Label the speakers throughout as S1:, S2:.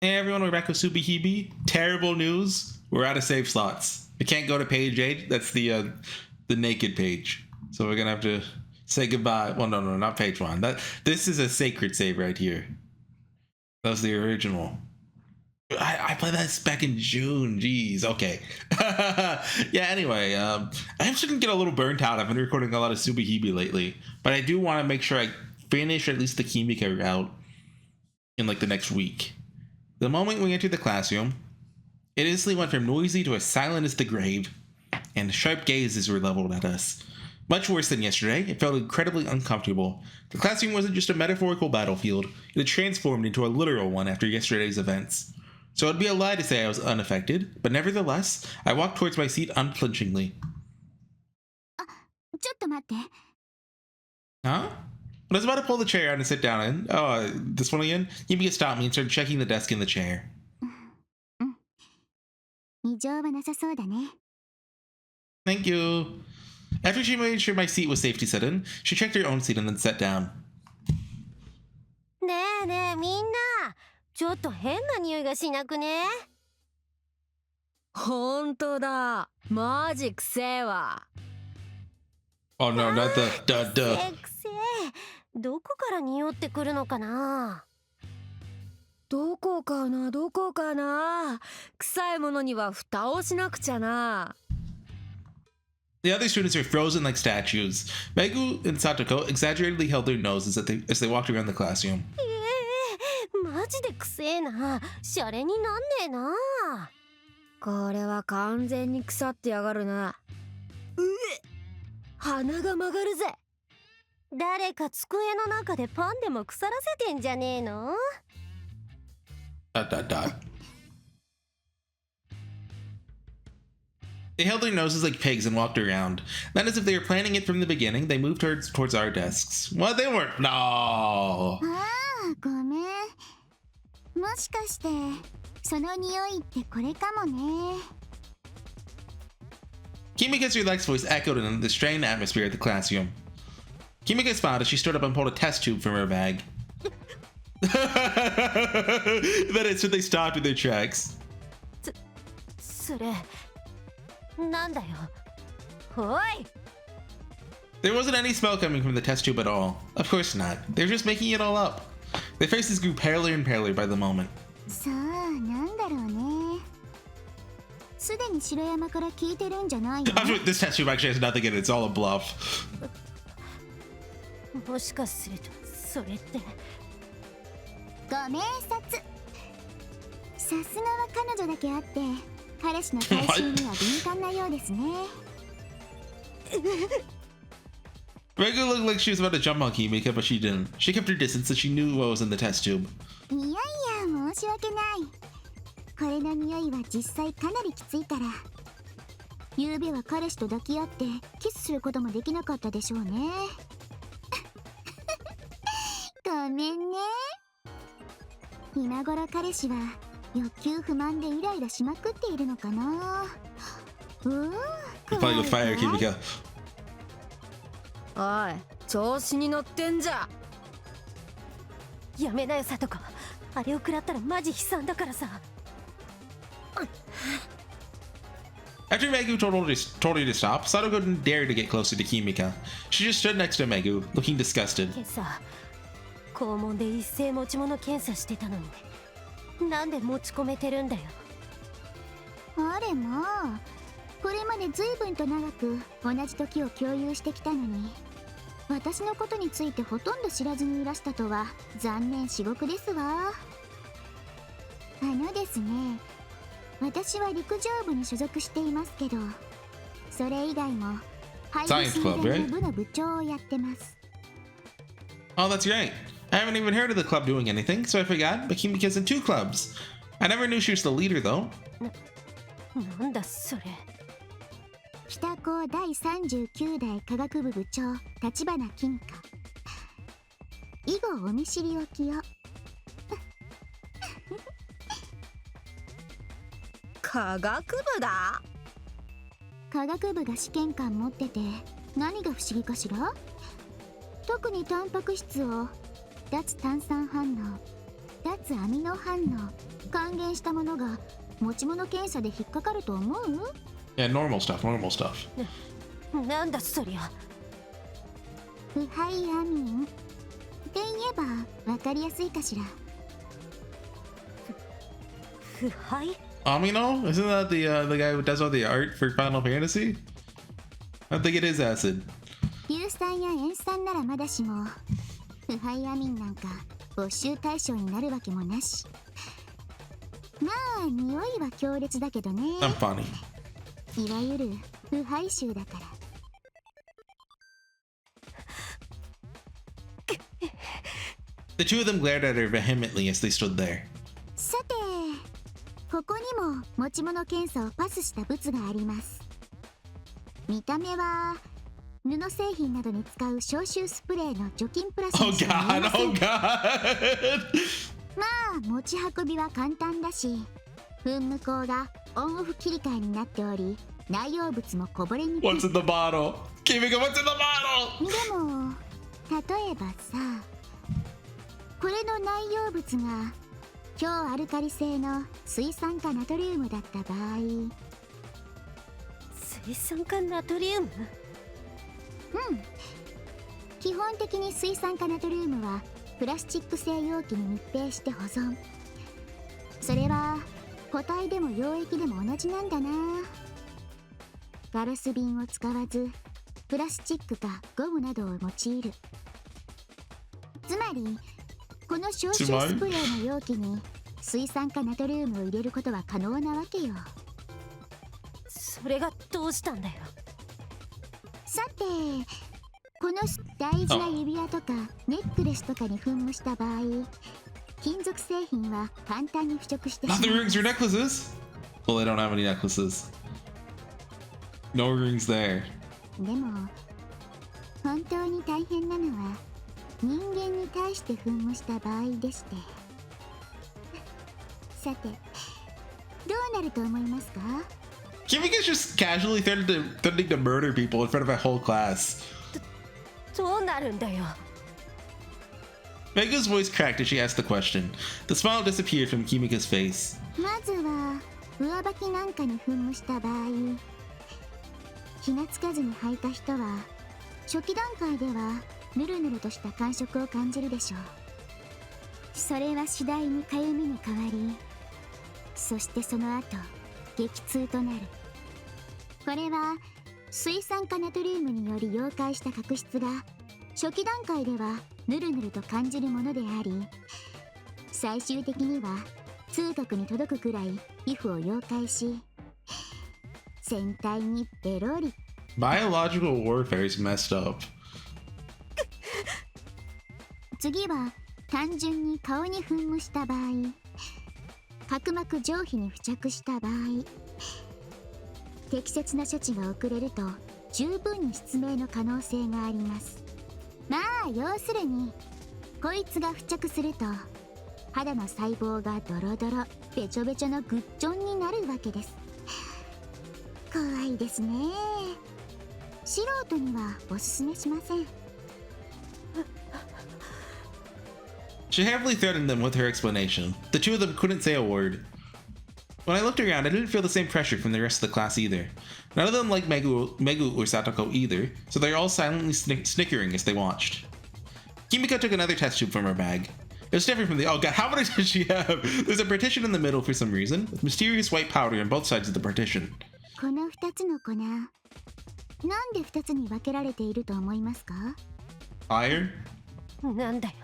S1: Hey everyone, we're back with SubaHibi. Terrible news. We're out of save slots. We can't go to page 8. That's the naked page. So we're gonna have to say goodbye. Well, no, not page 1. This is a sacred save right here. That was the original. I played that back in June. Jeez. Okay. Yeah. Anyway, I'm starting to get a little burnt out. I've been recording a lot of SubaHibi lately, but I do want to make sure I finish at least the Kimika route in like the next week. The moment we entered the classroom, it instantly went from noisy to as silent as the grave, and sharp gazes were leveled at us. Much worse than yesterday, it felt incredibly uncomfortable. The classroom wasn't just a metaphorical battlefield, it had transformed into a literal one after yesterday's events. So it'd be a lie to say I was unaffected, but nevertheless, I walked towards my seat unflinchingly. Huh? I was about to pull the chair out and sit down in. Oh, this one again? Yumi stopped me and started checking the desk in the chair. Thank you. After she made sure my seat was safety set in, she checked her own seat and then sat down.
S2: ねえねえみんな、ちょっと変な匂いがしなくね？
S3: ほんとだ、マジくせえわ。
S1: Oh no, not the duh.
S2: くせえ、どこから匂ってくるのかな？
S3: どこかな。臭いものには蓋をしなくちゃな。
S1: The other students were frozen like statues. Megu and Satoko exaggeratedly held their noses as they walked around the classroom.
S2: マジでくせえな。シャレになんねえな。
S3: これは完全に腐ってやがるな。鼻が曲がるぜ。
S2: 誰か机の中でパンでも腐らせてんじゃねえの？
S1: They held their noses like pigs and walked around. Then, as if they were planning it from the beginning, they moved towards our desks. What? They weren't. No.
S4: ごめん。もしかしてその匂いってこれかもね。
S1: Kimika's relaxed voice echoed in the strained atmosphere of the classroom. Kimika smiled as she stood up and pulled a test tube from her bag. Then it's when they stopped in their tracks.
S2: それなんだよ。おい。
S1: There wasn't any smell coming from the test tube at all. Of course not. They were just making it all up. Their faces grew paler and paler by the moment.
S4: さあ、なんだろうね。すでに白山から聞いてるんじゃないの？
S1: This test tube actually has nothing in it. It's all a bluff.
S2: もしかするとそれって。
S4: ご明察。さすがは彼女だけあって、彼氏の体臭には敏感なようですね。
S1: Regu looked like she was about to jump on Kimika, but she didn't. She kept her distance as she knew what was in the test tube.
S4: いやいや、申し訳ない。これの匂いは実際かなりきついから。昨夜は彼氏と抱き合ってキスすることもできなかったでしょうね。ごめんね。今頃彼氏は欲求不満でイライラしまくっているのかな。
S1: You're playing with fire, Kimika.
S3: おい、調子に乗ってんじゃ。
S2: やめなよ、サトコ。あれを食らったらマジ悲惨だからさ。
S1: After Megu told her to stop, Sadako didn't dare to get closer to Kimika. She just stood next to Megu, looking disgusted.
S2: 今朝、校門で一斉持ち物検査してたのに、なんで持ち込めてるんだよ。
S4: あれまあ、これまで随分と長く同じ時を共有してきたのに、私のことについてほとんど知らずにいらしたとは残念至極ですわ。ですね、私は陸上部に所属していますけど、それ以外も配布寸前の部の部長をやってます。
S1: Oh, that's great. I haven't even heard of the club doing anything, so I forgot, but Kimika's in 2 clubs. I never knew she was the leader, though.
S2: なんだそれ。
S4: 北高第39代科学部部長、立花金花。以後お見知りおきを。
S3: 科学部だ。
S4: 科学部が試験官持ってて何が不思議かしら。特にタンパク質を脱炭酸反応脱アミノ反応還元したものが持ち物検査で引っかかると思う？
S1: Yeah, normal stuff, normal stuff.
S2: なんだそりゃ。
S4: 腐敗アミンって言えばわかりやすいかしら。
S2: 腐敗？
S1: Amino? Isn't that the guy who does all the art for Final Fantasy? I think it is acid.
S4: 硫酸や塩酸ならまだしも腐敗アミンなんか没収対象になるわけもなし。まあ匂いは強烈だけどね。
S1: I'm funny.
S4: いわゆる腐敗臭だから。
S1: The two of them glared at her vehemently as they stood there.
S4: さて、ここにも持ち物検査をパスした物があります。見た目は布製品などに使う消臭スプレーの除菌プラス
S1: Oh
S4: にしか見え
S1: god,
S4: ません。
S1: oh god!
S4: まあ持ち運びは簡単だし、噴霧口がオンオフ切り替えになっており、内容物もこぼれにくい。
S1: What's in the bottle? Kimiko, what's in the bottle?
S4: でも例えばさ、これの内容物が強アルカリ性の水酸化ナトリウムだった場合、
S2: 水酸化ナトリウム？
S4: 基本的に水酸化ナトリウムはプラスチック製容器に密閉して保存。それは固体でも溶液でも同じなんだな。ガラス瓶を使わずプラスチックかゴムなどを用いる。つまりこの消臭スプレーの容器に水酸化ナトリウムを入れることは可能なわけよ。
S2: それがどうしたんだよ。
S4: さて、この大事な指輪とかネックレスとかに噴霧した場合、金属製品は簡単に腐食してしま
S1: Not the
S4: う。
S1: rings or necklaces? Well, they don't have any necklaces. No rings there.
S4: でも本当に大変なのは人間に対して噴霧した場合でして。さて、どうなると思いますか？
S1: Kimiko's just casually threatening to murder people in front of a whole class.
S2: どうなるんだよ。
S1: Megu's voice cracked as she asked the question. The smile disappeared from Kimiko's face.
S4: まずは上履きなんかに噴霧した場合、気がつかずに履いた人は初期段階ではぬるぬるとした感触を感じるでしょう。それは次第にかゆみに変わり、そしてその後激痛となる。これは水酸化ナトリウムにより溶解した角質が初期段階ではぬるぬると感じるものであり、最終的には痛覚に届くくらい皮膚を溶解し、全体にベロリ。
S1: Biological warfare is messed up.
S4: 次は単純に顔に噴霧した場合、角膜上皮に付着した場合、適切な処置が遅れると十分に失明の可能性があります。まあ要するにこいつが付着すると肌の細胞がドロドロべちょべちょのグッチョンになるわけです。怖いですね。素人にはおすすめしません。
S1: She heavily threatened them with her explanation. The two of them couldn't say a word. When I looked around, I didn't feel the same pressure from the rest of the class either. None of them liked Megu or Satoko either, so they were all silently snickering as they watched. Kimiko took another test tube from her bag. It was different from the— oh god, how many does she have? There's a partition in the middle for some reason, with mysterious white powder on both sides of the partition.
S4: この2つの粉、なんで2つに分けられていると思いますか？
S1: Fire?
S2: なんだよ。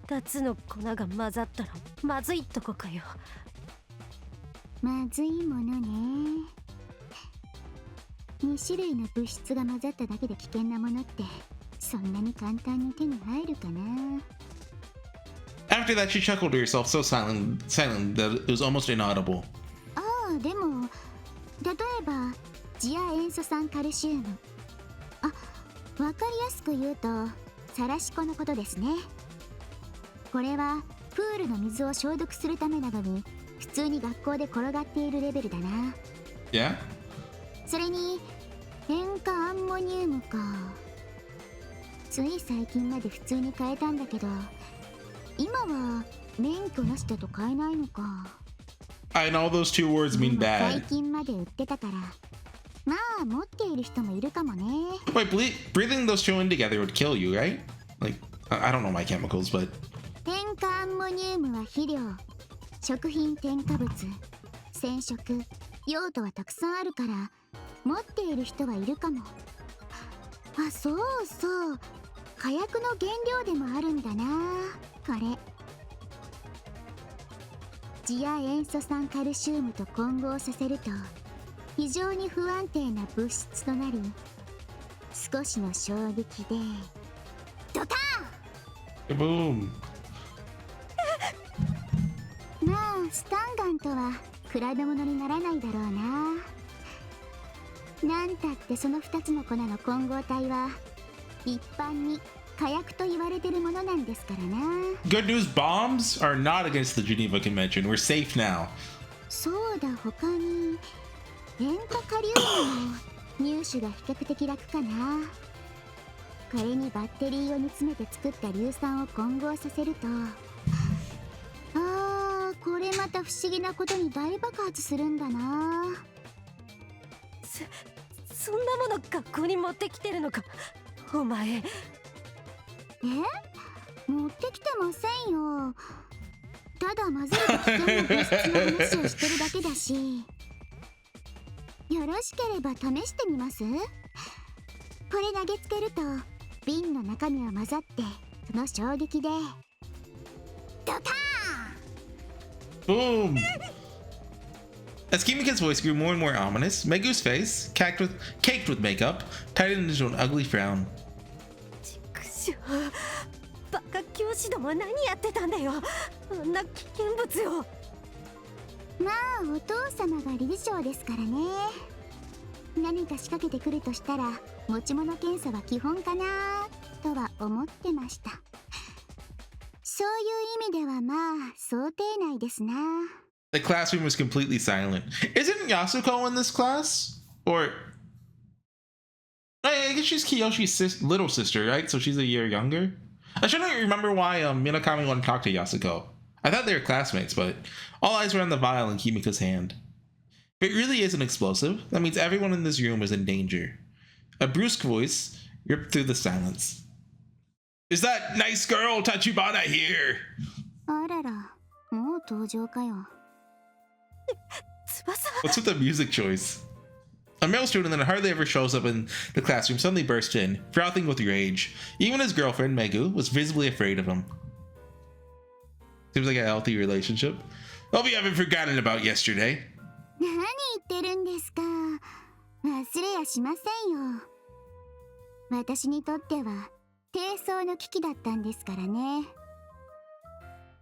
S2: 2つの粉が混ざったらまずいとこかよ。
S4: まずいものね。2種類の物質が混ざっただけで危険なものってそんなに簡単に手に入るかな。
S1: After that, she chuckled to herself so silent that it was almost inaudible.
S4: ああ、でも例えば次亜塩素酸カルシウム。あ、わかりやすく言うとサラシコのことですね。これはプールの水を消毒するためなどに普通に学校で転がっているレベルだな。
S1: Yeah?
S4: それに塩化アンモニウムか。つい最近まで普通に買えたんだけど今は免許なしだと買えないのか。
S1: I know those two words mean
S4: 最
S1: bad.
S4: 近まで売ってたから、まあ持っている人もいるかもね。
S1: Wait, breathing those two in together would kill you, right? Like, I don't know my chemicals, but
S4: 添加アンモニウムは肥料、食品添加物、染色、用途はたくさんあるから持っている人はいるかも。あ、そうそう、火薬の原料でもあるんだな、これ。次亜塩素酸カルシウムと混合させると非常に不安定な物質となり、少しの衝撃でドターン。
S1: boom.
S4: まあスタンガンとは比べ物にならないだろうな。なんたってその2つの粉の混合体は一般に火薬と言われてるものなんですからな。
S1: Good news, bombs are not against the Geneva Convention. We're safe now.
S4: そうだ、他に塩化カリウムの入手が比較的楽かな。これにバッテリーを煮詰めて作った硫酸を混合させると、これまた不思議なことに大爆発するんだな。
S2: そんなもの学校に持ってきてるのかお前。
S4: 持ってきてませんよ。ただ混ぜると危険な物質の話をしてるだけだし。よろしければ試してみます？これ投げつけると瓶の中身は混ざってその衝撃でドターン。
S1: Boom. As Kimika's voice grew more and more ominous, Megu's face, caked with makeup, tightened into an ugly frown.
S2: バカ教師ども何やってたんだよ、あんな危険物を。
S4: まあお父様が理事長ですからね。何か仕掛けてくるとしたら持ち物検査は基本かなとは思ってました。そういう意味ではまあ想定内ですな。
S1: The classroom was completely silent. Isn't Yasuko in this class? Or I guess she's Kiyoshi's little sister, right? So she's a year younger. I shouldn't remember why Minakami wanted to talk to Yasuko. I thought they were classmates, but all eyes were on the vial in Kimiko's hand. If it really is an explosive, that means everyone in this room is in danger. A brusque voice ripped through the silence. Is that nice girl Tachibana here?
S4: あらら、もう登場かよ。
S2: 翼。
S1: What's with the music choice? A male student that hardly ever shows up in the classroom suddenly burst in, frothing with rage. Even his girlfriend, Megu, was visibly afraid of him. Seems like a healthy relationship. Hope you haven't forgotten about yesterday.
S4: 何言ってるんですか。忘れやしませんよ。私にとっては低層の危機だったんですからね。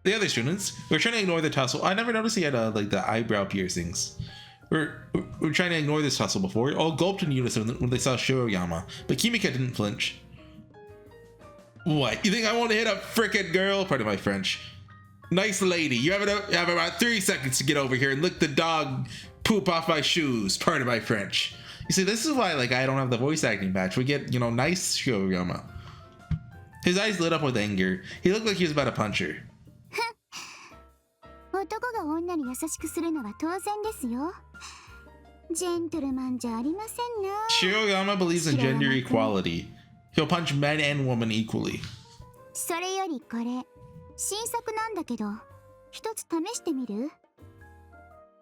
S1: The other students were trying to ignore the tussle. I never noticed he had like the eyebrow piercings. We're trying to ignore this tussle before. All gulped in unison when they saw Shiroyama, but Kimika didn't flinch. What? You think I want to hit a frickin' girl? Pardon my French. Nice lady. You have about 3 seconds to get over here and lick the dog poop off my shoes. Pardon my French. You see, this is why like I don't have the voice acting badge. We get, nice Shiroyama. His eyes lit up with anger. He looked like he was about to punch her.
S4: 男が女に優しくするのは当然ですよ。ジェントルマンじゃありませんな。
S1: Shiroyama believes in gender equality. He'll punch men and women equally.
S4: それよりこれ新作なんだけど一つ試してみる？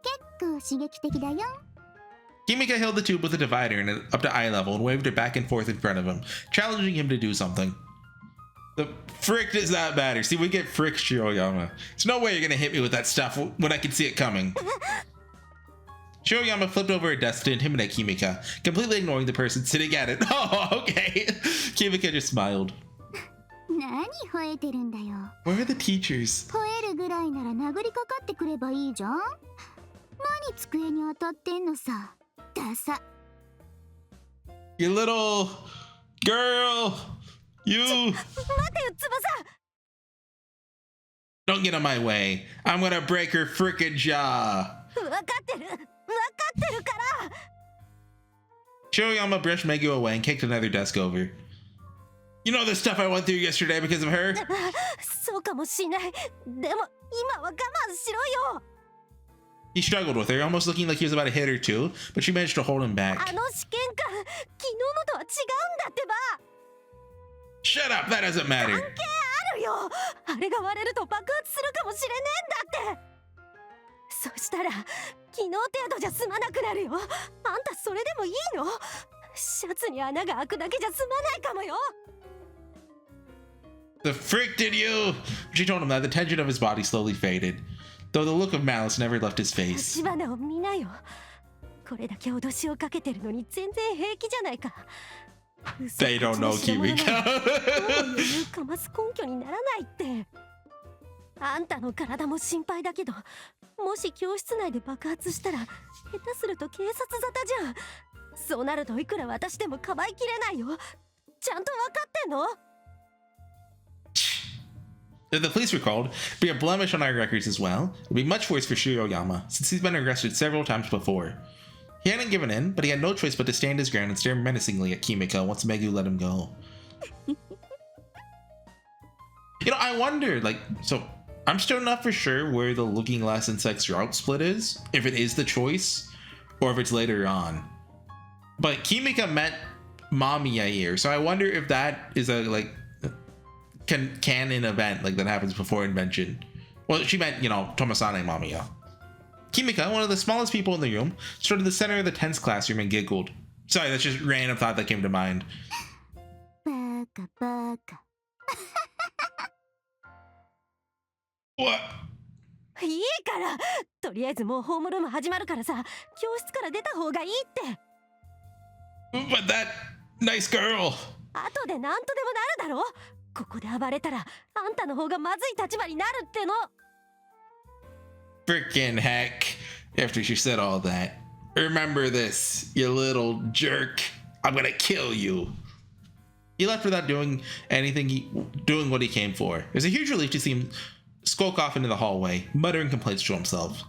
S4: 結構刺激的だよ。
S1: Kimika held the tube with a divider in it up to eye level and waved it back and forth in front of him, challenging him to do something. The frick does that matter? See, we get frick Shiroyama. There's no way you're gonna hit me with that stuff when I can see it coming. Shiroyama flipped over a desk to intimidate Kimika, completely ignoring the person sitting at it. Oh, okay. Kimika just smiled.
S4: 何吠えてるんだよ。
S1: Where are the teachers?
S4: 吠えるぐらいなら殴りかかってくればいいじゃん。何机に当たってんのさ。ダサ。
S1: You little girl. You.
S2: 待てよ翼。
S1: Don't get in my way. I'm gonna break her frickin' jaw.
S2: 分かってるから。
S1: Shiroyama brushed Megu away and kicked another desk over. You know the stuff I went through yesterday because of her?
S2: そうかもしんない。でも今は我慢しろよ。
S1: He struggled with her, almost looking like he was about to hit her too, but she managed to hold him back.
S2: あの試験官、昨日のとは違うんだってば。
S1: Shut up, that doesn't matter.
S2: 関係あるよ。あれが割れると爆発するかもしれねえんだって。そしたら昨日程度じゃ済まなくなるよ。あんたそれでもいいの？シャツに穴が開くだけじゃ済まないかもよ。
S1: The frick did you? She told him that the tension of his body slowly faded, though the look of malice never left his face.
S2: 立花を見なよ。これだけ脅しをかけてるのに全然平気じゃないか。
S1: They don't know Kimiko.
S2: どういうかます根拠にならないって。あんたの体も心配だけど、もし教室内で爆発したら下手すると警察沙汰じゃん。そうなるといくら私でもかばいきれないよ。ちゃんと分かってんの？
S1: If the police were called, it'd be a blemish on our records as well. It'd be much worse for Shiroyama, since he's been arrested several times before. He hadn't given in, but he had no choice but to stand his ground and stare menacingly at Kimiko once Megu let him go. You know, I wonder, like, so I'm still not for sure where the Looking Glass and Sex route split is, if it is the choice, or if it's later on. But Kimiko met Mamiya here, so I wonder if that is a, like, canon event, like, that happens before invention. Well, she meant, you know, Tomosane Mamiya. Kimiko, one of the smallest people in the room, stood in the center of the tense classroom and giggled. Sorry, that's just a random thought that came to mind.
S4: Baka baka.
S1: What?
S2: いいから、とりあえずもうホームルーム始まるからさ、教室から出た方がいいって。
S1: But that nice girl.
S2: 後で何とでもなるだろ。ここで暴れたらあんたの方がまずい立場になるっての。
S1: Frickin' heck. After she said all that. Remember this, you little jerk. I'm gonna kill you. He left without doing what he came for. It was a huge relief to see him skulk off into the hallway, muttering complaints to himself.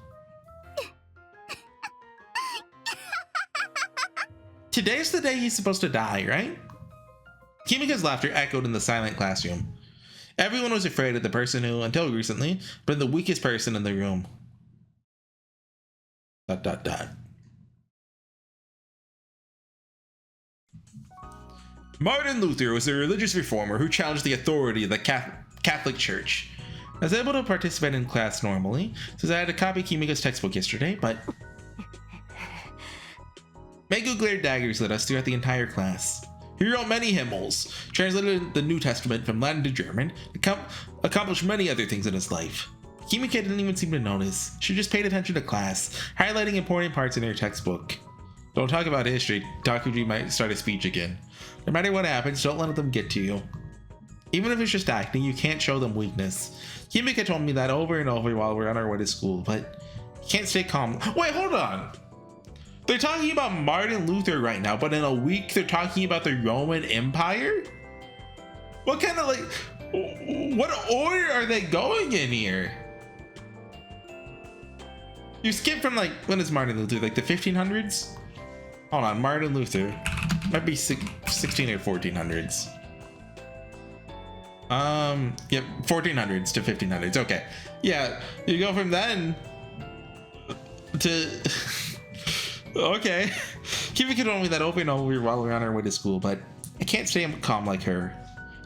S1: Today's the day he's supposed to die, right? Kimiko's laughter echoed in the silent classroom. Everyone was afraid of the person who, until recently, been the weakest person in the room. ... Martin Luther was a religious reformer who challenged the authority of the Catholic Church. I was able to participate in class normally, since I had to copy Kimiko's textbook yesterday, but... Megu glared daggers at us throughout the entire class. He wrote many hymnals, translated the New Testament from Latin to German, and accomplished many other things in his life. Kimiko didn't even seem to notice. She just paid attention to class, highlighting important parts in her textbook. Don't talk about history, Takuji might start a speech again. No matter what happens, don't let them get to you. Even if it's just acting, you can't show them weakness. Kimiko told me that over and over while we're on our way to school, but you can't stay calm. Wait, hold on! They're talking about Martin Luther right now, but in a week they're talking about the Roman Empire? What kind of, like, what order are they going in here? You skip from, like, when is Martin Luther? Like the 1500s? Hold on, Martin Luther. Might be 16 or 1400s. Yep, 1400s to 1500s. Okay. Yeah, you go from then to... Okay. Kimiko told me that over and over while we're on our way to school, but I can't stay calm like her.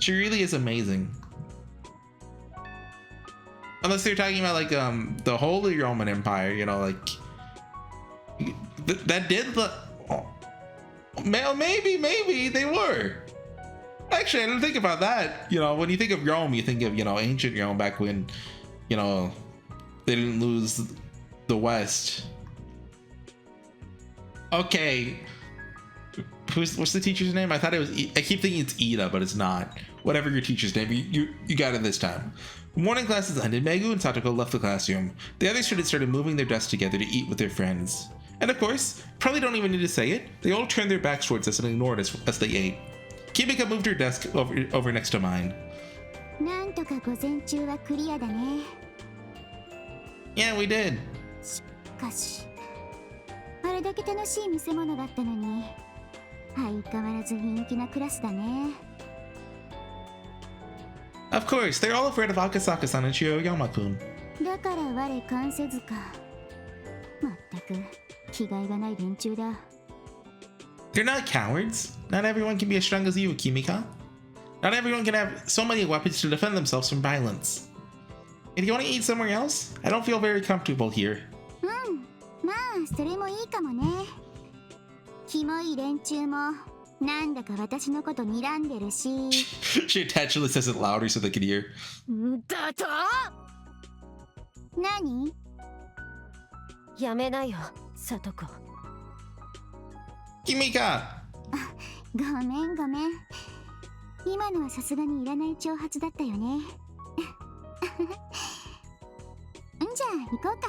S1: She really is amazing. Unless they're talking about, like, the Holy Roman Empire, you know, like... that did the... Oh, maybe they were. Actually, I didn't think about that. You know, when you think of Rome, you think of, you know, ancient Rome back when, you know, they didn't lose the West. Okay. What's the teacher's name? I thought it was... I keep thinking it's Ida, but it's not. Whatever your teacher's name, you got it this time. Morning classes ended. Megu and Satoko left the classroom. The other students started moving their desks together to eat with their friends. And of course, probably don't even need to say it, they all turned their backs towards us and ignored us as they ate. Kimiko moved her desk over next to mine. Yeah, we did.
S4: あれだけ楽しい見せ物だったのに相変わらず陰気なクラスだね。
S1: Of course, they're all afraid of Akasaka-san and Shiroyama-kun.
S4: だから我関せずか。まったく気概がない連中だ。
S1: They're not cowards. Not everyone can be as strong as you, Kimika. Not everyone can have so many weapons to defend themselves from violence. If you want to eat somewhere else, I don't feel very comfortable here.
S4: まあそれもいいかもね。キモい連中もなんだか私のこと睨んでるし。
S1: She intentionally says it louder so they can hear.
S3: だと
S4: 何？
S2: やめなよ、さとこ。
S1: Kimika!
S4: ごめんごめん。今のはさすがにいらない挑発だったよね。じゃあ行こうか。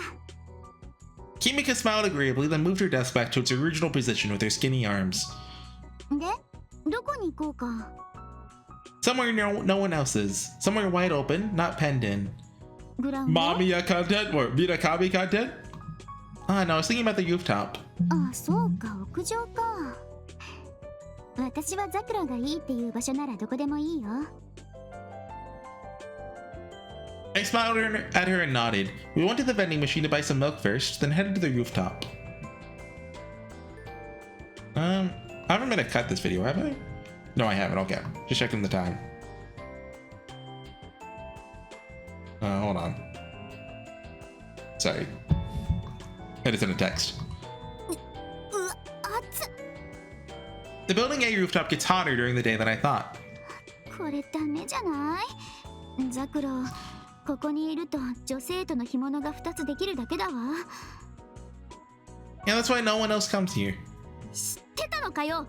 S1: Kimika smiled agreeably, then moved her desk back to its original position with her skinny arms.
S4: で、どこに行こうか。
S1: Somewhere no one else is. Somewhere wide open, not penned in.
S4: グラウンド？
S1: Mamiya content? Or Mirakami content? Ah, no, I was thinking about the rooftop.
S4: あ、そうか、屋上か。私はザクロがいいっていう場所ならどこでもいいよ。
S1: I smiled at her and nodded. We went to the vending machine to buy some milk first, then headed to the rooftop. I haven't been to cut this video, have I? No, I haven't. Okay, just checking the time. Hold on. Sorry. I just sent a text.
S4: うわ、熱っ。
S1: The building A rooftop gets hotter during the day than I thought.
S4: これダメじゃない？ザクロ、ここにいると女性との干物が2つできるだけだわ。
S1: Yeah, that's why no one else comes here.
S4: 知ってたのかよ。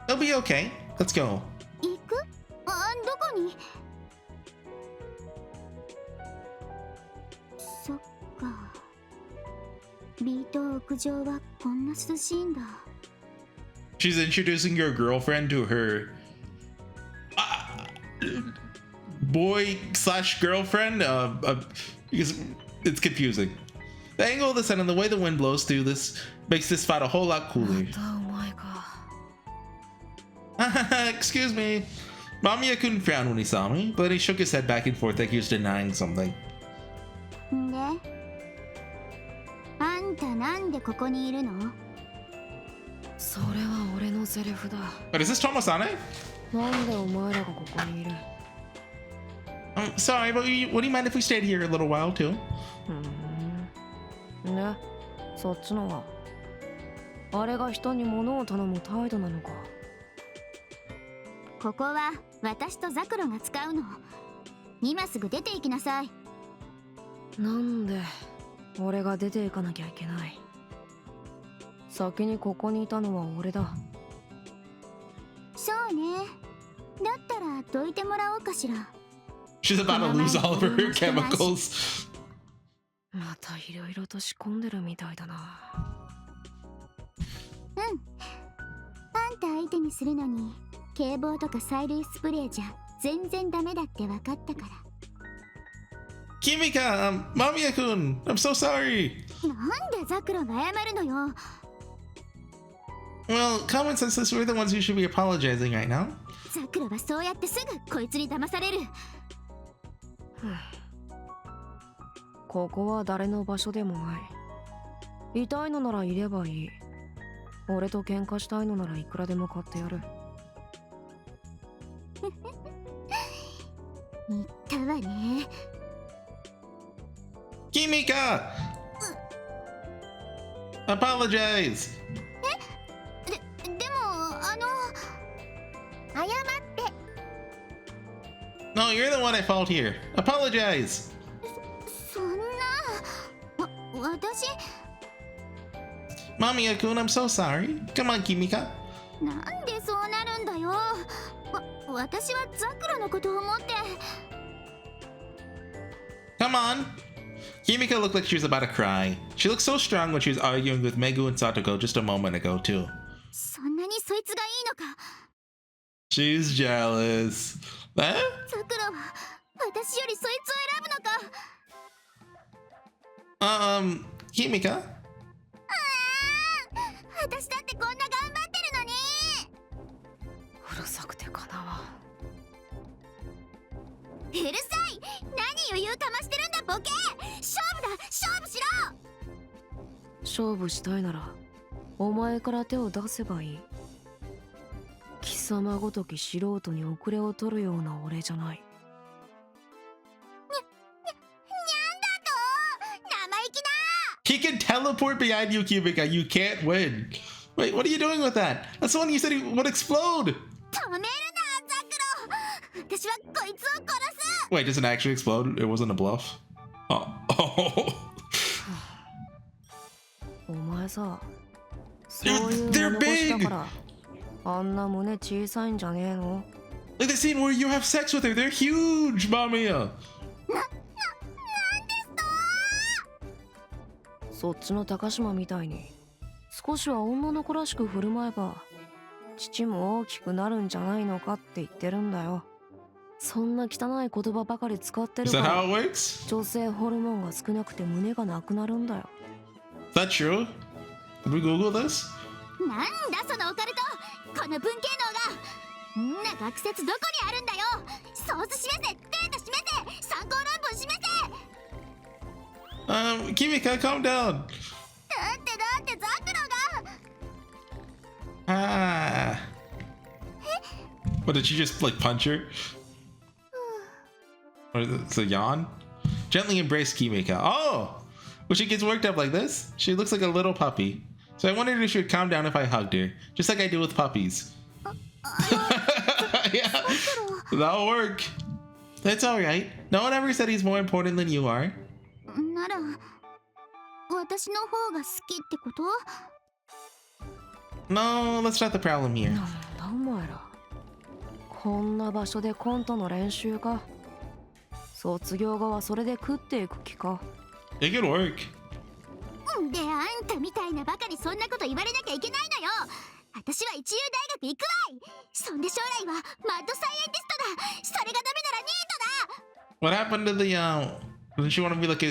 S1: It'll be okay. Let's go.
S4: 行く？どこに？そっか。B棟屋上はこんな涼しいんだ。
S1: She's introducing your girlfriend to her boy slash girlfriend. Because it's confusing. The angle of the sun and the way the wind blows through this makes this spot a whole lot cooler.
S3: またお前か。
S1: Excuse me. Mamiya couldn't frown when he saw me, but he shook his head back and forth like he was denying something.
S4: で、あんたなんでここにいるの？
S3: それは俺のセリフだ。
S1: But is this Tomosane?
S3: なんでお前らがここにいる？
S1: I'm sorry, but would you mind if we stayed here a little while too?
S3: ね、そっちのは。あれが人に物を頼む態度なのか。
S4: ここは私とザクロが使うの。今すぐ出て行きなさい。
S3: なんで俺が出ていかなきゃいけない？先にここにいたのは俺だ。
S4: そうね。だったらどいてもらおうかしら。
S1: She's about to lose all of her chemicals.
S3: またいろいろと仕込んでるみたいだな。
S4: あんた相手にするのに警棒とか催涙スプレーじゃ全然ダメだって分かったから。
S1: Kimika, Mamiya-kun, I'm so sorry.
S4: なんでザクロが謝るのよ。
S1: Well, common sense says we're the ones who should be apologizing right now.
S4: ザクロはそうやってすぐこいつに騙される。
S3: ここは誰の場所でもない。痛いのならいればいい。俺と喧嘩したいのならいくらでも買ってやる。
S4: 言ったわね。
S1: Kimika! Apologize.
S4: でも謝って。
S1: No, you're the one at fault here. Apologize.
S4: そんな。私
S1: Mamiya-kun, I'm so sorry. Come on, Kimika.
S4: なんでそうなるんだよ。私はザクロのことを思って。
S1: Come on. Kimika looked like she was about to cry. She looked so strong when she was arguing with Megu and Satoko just a moment ago, too.
S4: そんなにそいつがいいのか。
S1: She's jealous. Eh?
S4: ザクロは私よりそいつを選ぶのか。
S1: Kimika?
S4: 私だってこんな頑張ってるのに。
S3: うるさくてかなわ。
S4: ボケ。勝負だ、勝負しろ。
S3: 勝負したいならお前から手を出せばいい。貴様ごとき素人に遅れを取るような俺じゃない。
S1: He can teleport behind you, Kimika. You can't win. Wait, what are you doing with that? That's the one you said he would explode.
S4: 止めるな、ザクロ。私はこいつを殺す。
S1: Wait, does it actually explode? It wasn't a bluff? Oh. Oh.
S3: お前さ、そういう物腰だからあんな胸小さいんじゃねえの？
S1: Like the scene where you have sex with her. They're huge, Mamiya.
S3: そっちの高島みたいに少しは女の子らしく振る舞えば父も大きくなるんじゃないのかって言ってるんだよ。そんな汚い言葉ばかり使ってる
S1: Is
S3: か
S1: that
S3: ら
S1: how it works?
S3: 女性ホルモンが少なくて胸がなくなるんだよ。
S1: Is that true? Did we Google this?
S4: なんだそのオカルト。この文系能がんな学説どこにあるんだよ。ソース示せ、データ示せ、参考論文示せ。
S1: Kimika, calm down.
S4: だってザクロが。
S1: Ah. What, did she just like punch her? Or it's a yawn? Gently embrace Kimika. Oh! When she gets worked up like this, she looks like a little puppy. So I wondered if she would calm down if I hugged her, just like I do with puppies. Yeah, that'll work. That's alright. No one ever said he's more important than you are.
S4: なら私の方が好きってこと？
S1: No, that's not the problem here.
S3: なんだお前ら、こんな場所でコントの練習か。卒業後はそれで食っていく気か。
S1: It could work.
S4: で、あんたみたいなバカにそんなこと言われなきゃいけないのよ。私は一流大学行くわい。そんで将来はマッドサイエンティストだ。それがダメならニートだ。
S1: What happened to the, doesn't she want to be like a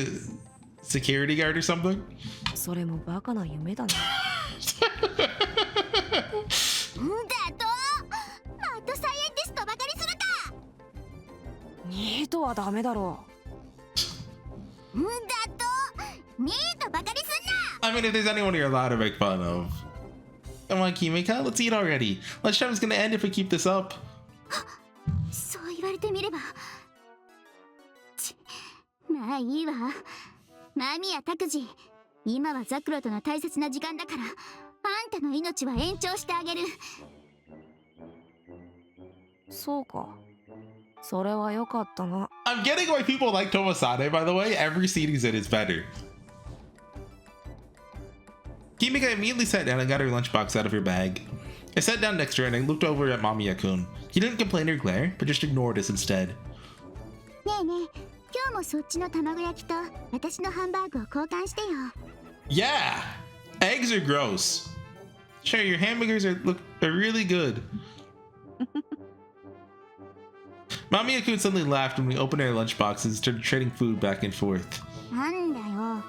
S1: security guard or something?
S3: それもバカな夢だな。
S4: だとマッドサイエンティストバカにするか。
S3: ニートはダメだろ
S4: だとニートバカにすんな。
S1: I mean, if there's anyone you're allowed to make fun of. Come on, Kimika, let's eat already. Lunchtime's gonna end if we keep this up.
S4: そう言われてみれば。まあいいわ。間宮拓司、今はザクロとの大切な時間だから、あんたの命は延長してあげる。
S3: そうか。それは良かったな。
S1: I'm getting why people like Tomosane, by the way. Every scene he's in is better. Kimika immediately sat down and got her lunchbox out of her bag. I sat down next to her and I looked over at Mamiya-kun. He didn't complain or glare, but just ignored us instead.
S4: ねえねえ、今日もそっちの卵焼きと私のハンバーグを交換してよ。
S1: Yeah! Eggs are gross. Sure, your hamburgers are really good. Mamiya-kun suddenly laughed when we opened our lunchboxes and started trading food back and forth.
S4: なんだよ、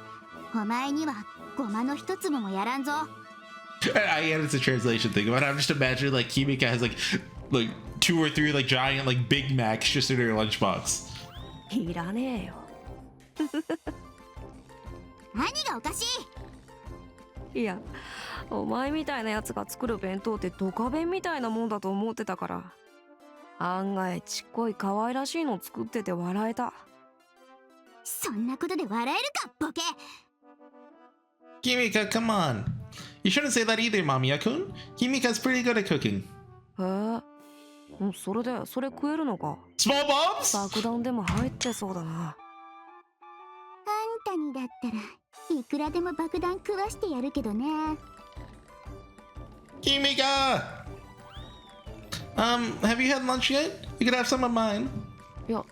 S4: お前にはごまの一粒もやらんぞ。
S1: I get it's a translation thing, but I'm just imagining like Kimika has like 2 or 3 like giant like Big Macs just in her lunchbox.
S3: いらねえよ。
S4: 何がおかしい？
S3: いや、お前みたいなやつが作る弁当ってドカ弁みたいなもんだと思ってたから、案外ちっこい可愛らしいの作ってて笑えた。
S4: そんなことで笑えるか、ボケ。
S1: Kimika, come on. You shouldn't say that either, Mamiya-kun. Kimika's pretty good at cooking.
S3: へえ、それでそれ食えるのか。
S1: Small bombs?
S3: 爆弾でも入ってそうだな。
S4: あんたにだったらいくらでも爆弾食わしてやるけどね。
S1: Kimika! Have you had lunch yet? You could have some of mine.
S3: いや、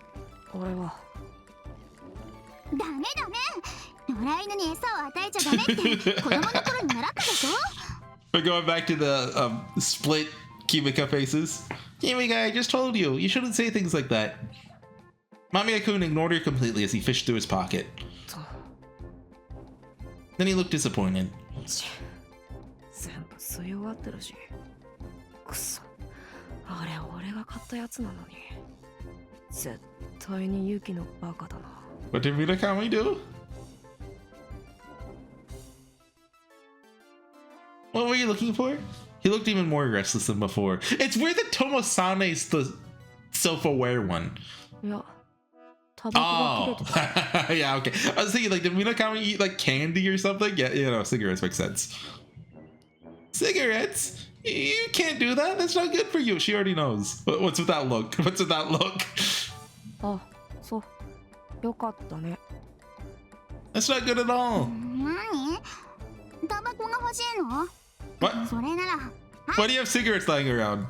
S3: 俺は。
S4: ダメダメ。野良犬に餌を与えちゃダメって子供の頃に習ったでしょ。
S1: We're going back to the split Kimika faces. Kimika, I just told you. You shouldn't say things like that. Mamiya-kun ignored her completely as he fished through his pocket. Then he looked disappointed.
S3: 全部吸い終わってるし。くそ。あれ俺が買ったやつなのに。絶対にユキのバカだな。
S1: What did Murakami do? What were you looking for? He looked even more restless than before. It's weird that Tomosane's the self-aware one.
S3: Yeah.
S1: Oh, yeah, okay. I was thinking, like, did Murakami eat, like, candy or something? Yeah, you know, cigarettes make sense. Cigarettes? You can't do that. That's not good for you. She already knows. What's with that look? What's with that look?
S3: Ah, so. よかったね.
S1: That's not good at all.
S4: 何タバコが欲しいの
S1: What?
S4: それなら
S1: Why do you have cigarettes lying around?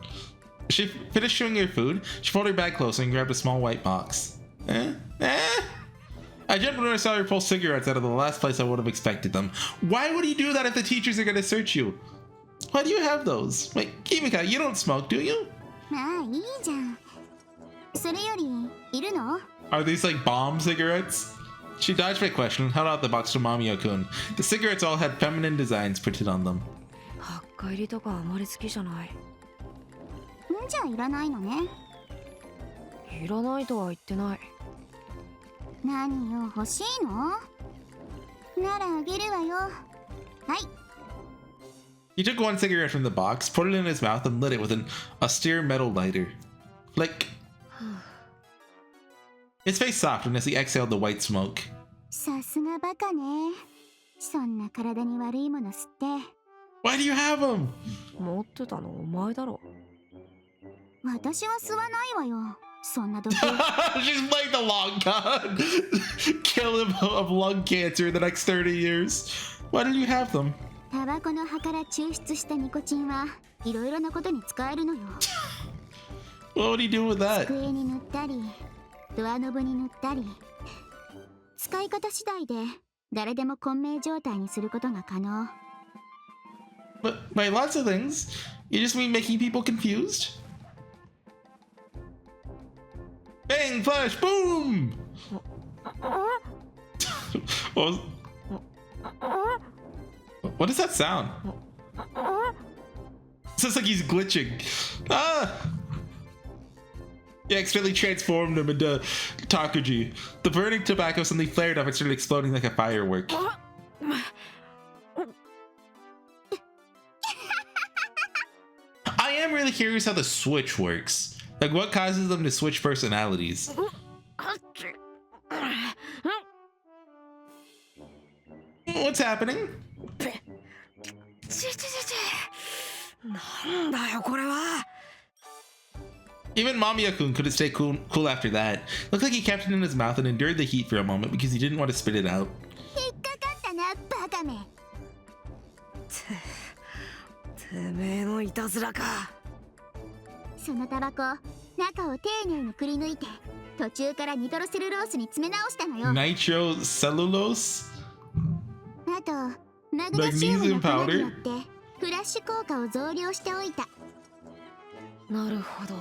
S1: She finished chewing her food. She pulled her bag closer and grabbed a small white box. I jumped when I saw her pull cigarettes out of the last place I would have expected them. Why would you do that if the teachers are gonna search you? Why do you have those? Wait, Kimika, you don't smoke, do you?
S4: まあいいじゃんそれよりいるの
S1: Are these like bomb cigarettes? She dodged my question and held out the box to Mamiya-kun. The cigarettes all had feminine designs printed on them.
S3: 墓入りとかあまり好きじゃない。
S4: じゃあいらないのね
S3: いらないとは言ってない。
S4: 何よ欲しいのならあげるわよはい
S1: He took one cigarette from the box, put it in his mouth, and lit it with an austere metal lighter. Flick. His face softened as he exhaled the white smoke.
S4: さすがバカねそんな体に悪いもの吸って
S1: Why do you have them?
S3: 持ってたのお前だろ。
S4: 私は吸わないわよそんな毒
S1: She's playing the long con. Kill him of lung cancer in the next 30 years. Why did you have them?
S4: タバコの葉から抽出したニコチンはいろいろなことに使えるのよ
S1: What would he do with that?
S4: 机に塗ったりドアノブに塗ったり使い方次第で誰でも混迷状態にすることが可能
S1: But by lots of things, you just mean making people confused? Bang, flash, boom! What does that sound? It sounds like he's glitching. Ah! He accidentally transformed him into Takuji. The burning tobacco suddenly flared up and started exploding like a firework. I am really curious how the switch works. Like, what causes them to switch personalities? What's happening?
S3: なんだよこれは。
S1: Even Mamiya-kun couldn't stay cool after that. Looked like he kept it in his mouth and endured the heat for a moment because he didn't want to spit it out.
S4: 引っかかったなバカめ
S3: てめえのいたずらか。
S4: そのタバコ中を丁寧にくり抜いて途中からニトロセルロースに詰め直したのよ
S1: Nitro cellulose?
S4: あとマグネシウムの粉によってフラッシュ効果を増量しておいた
S3: なるほど。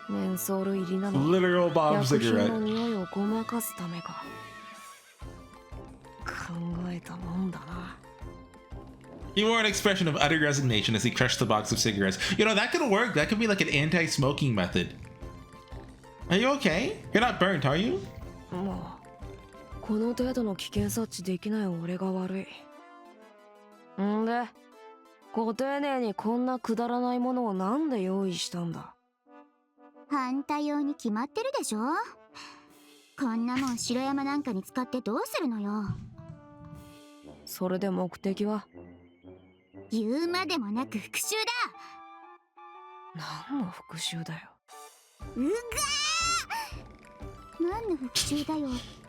S3: メンソール入りなの。
S1: Literal bomb
S3: 薬品の
S1: cigarette.
S3: 匂いをごまかすためか。考えたもんだな。
S1: He wore an expression of utter resignation as he crushed the box of cigarettes. You know, that could work. That could be like an anti-smoking method. Are you okay? You're not burnt, are you?
S3: まあこの程度の危険察知できない俺が悪い。んでご丁寧にこんなくだらないものをなんで用意したんだ。
S4: 反対用に決まってるでしょこんなもん城山なんかに使ってどうするのよ
S3: それで目的は
S4: 言うまでもなく復讐
S3: 何の復讐だよ。
S4: だうがー何の復讐だよ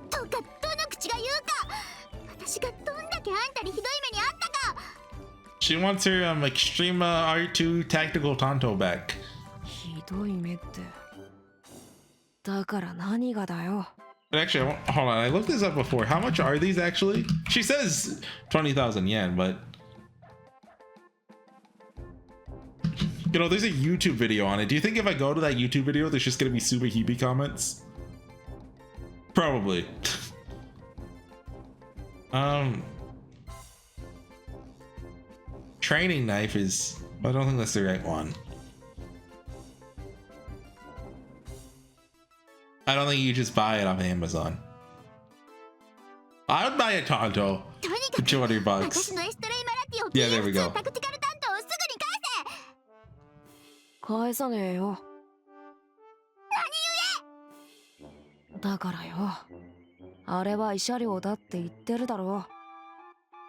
S4: とかどの口が言うか私がどんだけあんたにひどい目にあったか
S1: She wants her extreme R2 tactical Tonto back.
S3: ひどい目って。だから何がだよ。
S1: But actually, hold on. I looked this up before. How much are these actually? She says 20,000 yen, but you know, there's a YouTube video on it. Do you think if I go to that YouTube video, there's just gonna be SubaHibi comments? Probably. Training knife is. I don't think that's the right one. I don't think you just buy it off Amazon. I would buy a Tonto
S4: とに
S1: for
S4: かく
S1: 200 bucks.
S4: 私のエストレイマラティを
S1: Yeah, there we go.
S4: PF2 タクティカル担当をすぐに返せ。
S3: 返さねえよ。だからよ、あれは慰謝料だって言ってるだろ。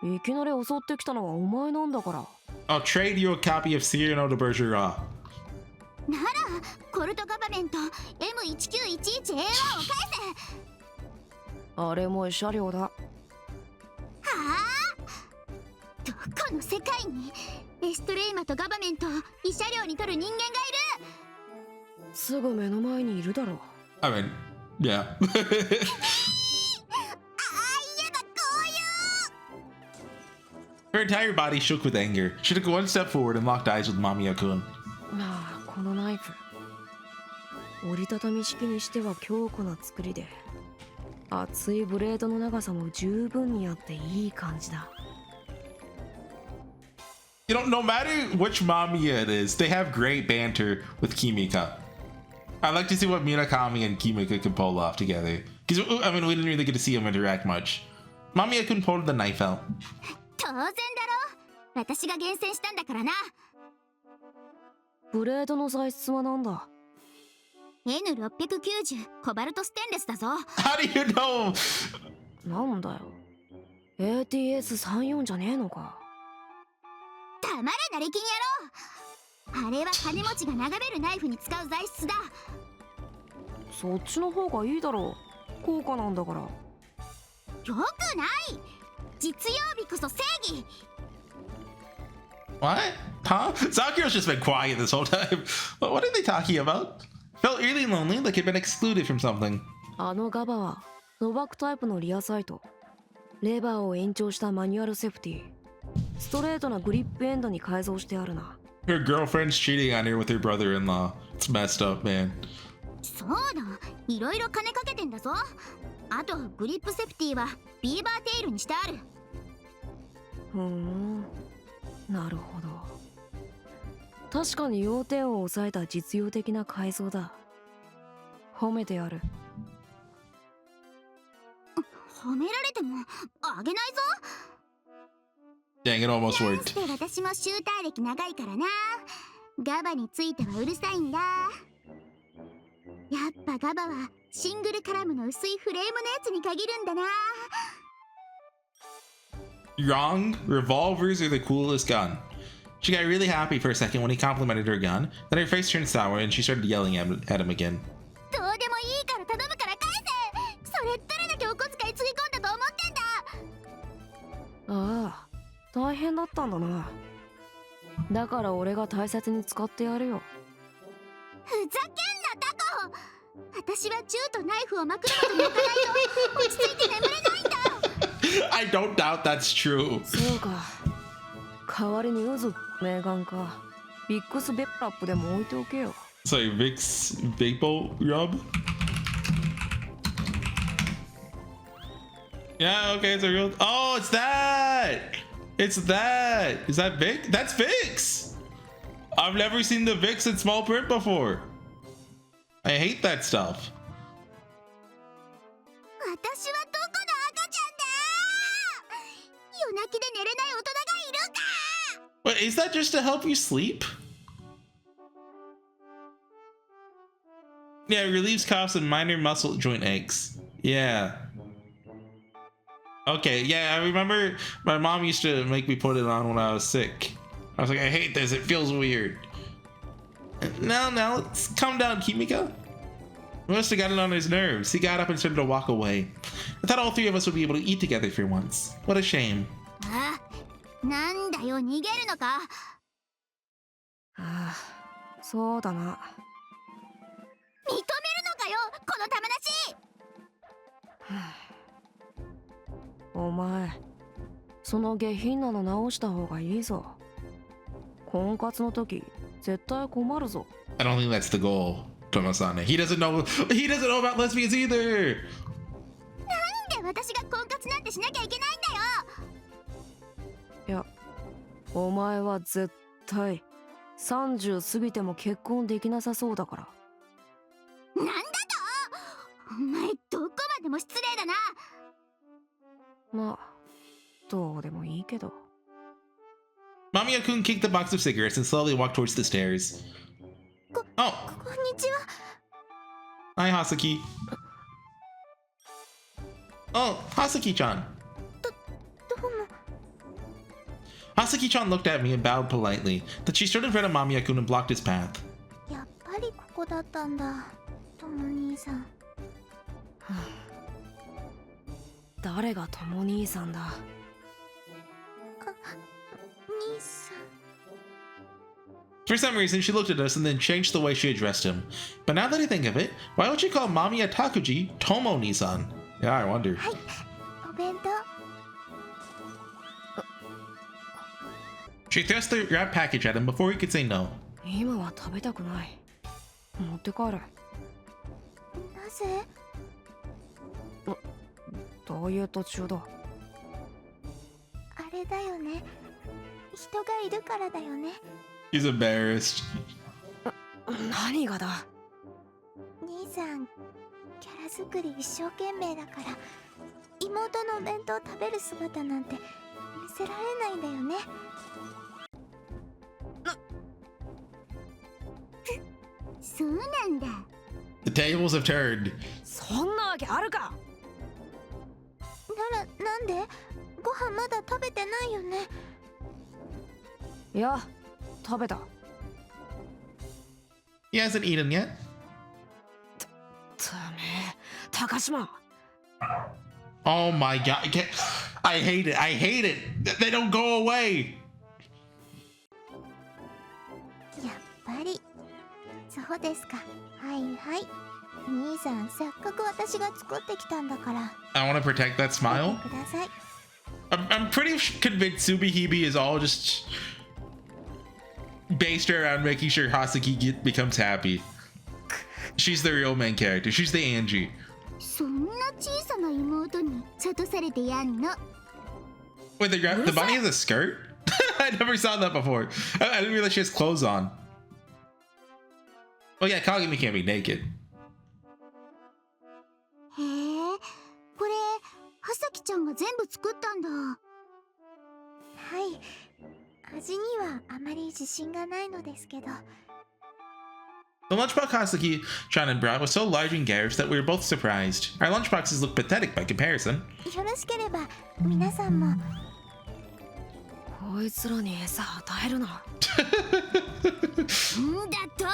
S3: いきなり襲ってきたのはお前なんだから。
S1: I'll trade you a copy of Cyrano de Bergerac.
S4: ならコルトガバメント M1911A1 を返せ。
S3: あれも慰謝料だ。
S4: はあ、どこの世界にエストレイマとガバメントを慰謝料に取る人間がいる。
S3: すぐ目の前にいるだろ。
S1: I mean, yeah.
S4: ああ、言えばこういう
S1: Her entire body shook with anger. She took one step forward and locked eyes with Mamiya-kun.
S3: まあこのナイフ、折りたたみ式にしては強固な作りで、厚いブレードの長さも十分にあっていい感じだ。
S1: You know, no matter which Mamiya it is, they have great banter with Kimika. I'd like to see what Murakami and Kimika can pull off together. Because, I mean, we didn't really get to see them interact much. Mamiya-kun pulled the knife out.
S4: 当然だろ。私が厳選したんだからな。
S3: ブレードの材質はなんだ？
S4: N690 コバルトステンレスだぞ。
S1: How do you know?
S3: なんだよ。ATS34 じゃねえのか。
S4: たまれな力金野郎。あれは金持ちが眺めるナイフに使う材質だ。
S3: そっちの方がいいだろう。高価なんだから。
S4: よくない。実用美こそ正義。
S1: What? Huh? Sakuro's just been quiet this whole time. What are they talking about? Felt really lonely, like he'd been excluded from something.
S3: あのガバはノバクタイプのリアサイト、レバーを延長したマニュアルセーフティ、ストレートなグリップエンドに改造してあるな。
S1: Her girlfriend's cheating on her with her brother-in-law. It's messed up, man.
S4: そうだ、いろいろ金かけてんだぞ。あとグリップセーフティはビーバーテイルにしてある。
S3: なるほど。確かに要点を抑えた実用的な改造だ。褒めてやる。
S4: 褒められてもあげないぞ。
S1: Dang, it almost
S4: なん
S1: worked.
S4: して私もシューター歴長いからな。ガバについてはうるさいんだ。やっぱガバはシングルカラムの薄いフレームのやつに限るんだな。
S1: Wrong. Revolvers are the coolest gun. She got really happy for a second when he complimented her gun. Then her face turned sour and she started yelling at him again.
S4: どうでもいいから頼むから返せ。それどれだけお小遣いつぎ込んだと思ってんだ。
S3: ああ、大変だったんだな。だから俺が大切に使ってやるよ。
S4: ふざけんなタコ。私は銃とナイフを枕元に置かないと落ち着いて眠れないんだ。
S1: I don't doubt that's true.
S3: そうか。代わりに渦メガンかビックスベッラップでも置いておけよ。
S1: It's like Vicks Vapo Rub. Yeah, okay, it's a real. Oh, it's that! It's that! Is that Vic? That's Vicks! I've never seen the Vicks in small print before. I hate that stuff.
S4: 私はどこの赤ちゃんだ。夜泣きで寝れない大人がいるか。
S1: But is that just to help you sleep? Yeah, it relieves coughs and minor muscle joint aches. Yeah. Okay, yeah, I remember my mom used to make me put it on when I was sick. I was like, I hate this, it feels weird. Now, let's calm down, Kimika. We must have gotten on his nerves. He got up and started to walk away. I thought all three of us would be able to eat together for once. What a shame.
S4: あ、なんだよ、逃げるのか。
S3: ああ、そうだな。
S4: 認めるのかよ、この玉なし。
S3: お前、その下品なの直した方がいいぞ。婚活の時、絶対困るぞ。
S1: I don't think that's the goal, Tomosane. He doesn't know about lesbians either.
S4: なんで私が婚活なんてしなきゃいけないんだよ。
S3: いや、お前は絶対30過ぎても結婚できなさそうだから。
S4: なんだと。お前どこまでも失礼だな。
S3: まあどうでもいいけど。
S1: Mamiya-kun kicked the box of cigarettes and slowly walked towards the stairs. Oh,
S4: こんにちは。
S1: hi Hasaki. Oh, Hasaki-chan.
S4: どうも。
S1: Hasaki-chan looked at me and bowed politely. Then she stood in front of Mamiya-kun and blocked his path.
S4: やっぱりここだったんだ、とも兄さん。
S3: 誰がとも兄さんだ。
S4: 兄さん。
S1: For some reason, she looked at us and then changed the way she addressed him. But now that I think of it, why would she call Mamiya Takuji Tomo-ni-san? Yeah, I wonder.
S4: はい、お弁当。
S1: She thrust the wrapped package at him before he could say no.
S3: 今は食べたくない。持って帰る。
S4: なぜ？
S3: どういう途中だ。
S4: あれだよね。人がいるからだよね。
S1: He's embarrassed.
S3: 何がだ。
S4: 兄さん、キャラ作り一生懸命だから、妹のお弁当食べる姿なんて見せられないんだよね。そうなんだ。
S1: The tables have turned.
S3: そんなわけあるか。
S4: なんで？ご飯まだ食べてないよね。
S3: いや食べた。
S1: He hasn't eaten yet.
S3: てめえ高島。
S1: Oh my god. I hate it. I hate it. They don't go away.
S4: やっぱりそうですか。はいはい。兄さん、せっかく私が作ってきたんだから。
S1: I want to protect that
S4: 食べ
S1: smile.
S4: てください。
S1: I'm pretty convinced SubaHibi is all just based around making sure Hasaki becomes happy. She's the real main character. She's the Angie.
S4: そんな小さな妹に諭されてやんの。
S1: Wait, the bunny has a skirt? I never saw that before. I didn't realize she has clothes on. Oh yeah, Kagami can't be naked.
S4: へえ、これはさきちゃんが全部作ったんだ。はい、味にはあまり自信がないのですけど。
S1: The lunchbox Hasaki-chan and brought was so large and garish that we were both surprised. Our lunchboxes look pathetic by comparison.
S4: よろしければ皆さんも。
S3: こいつらに餌与えるな。
S4: んだと。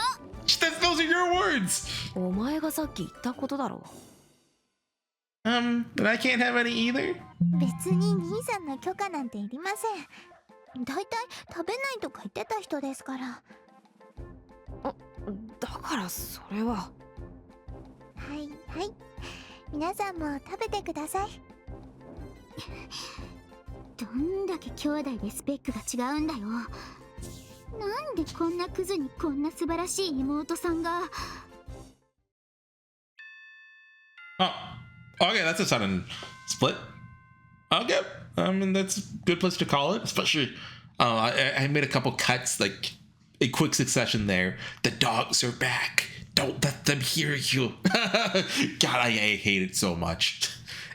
S1: Those are your words!
S3: お前がさっき言ったことだろ。
S1: But I can't have any either?
S4: 別に兄さんの許可なんていりません。だいたい食べないとか言ってた人ですから。
S3: だからそれは。
S4: はいはい。皆さんも食べてください。どんだけ兄弟でスペックが違うんだよ。なんでこんなクズにこんな素晴らしい妹さんが。
S1: Oh, okay, that's a sudden split. Okay, I mean, that's a good place to call it, especially, I made a couple cuts, like, in quick succession there. The dogs are back. Don't let them hear you. God, I hate it so much.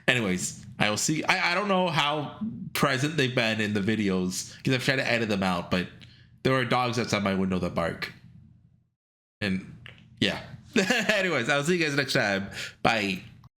S1: Anyways, I will see. I don't know how present they've been in the videos, because I've tried to edit them out, but there are dogs outside my window that bark. And, yeah. Anyways, I'll see you guys next time. Bye.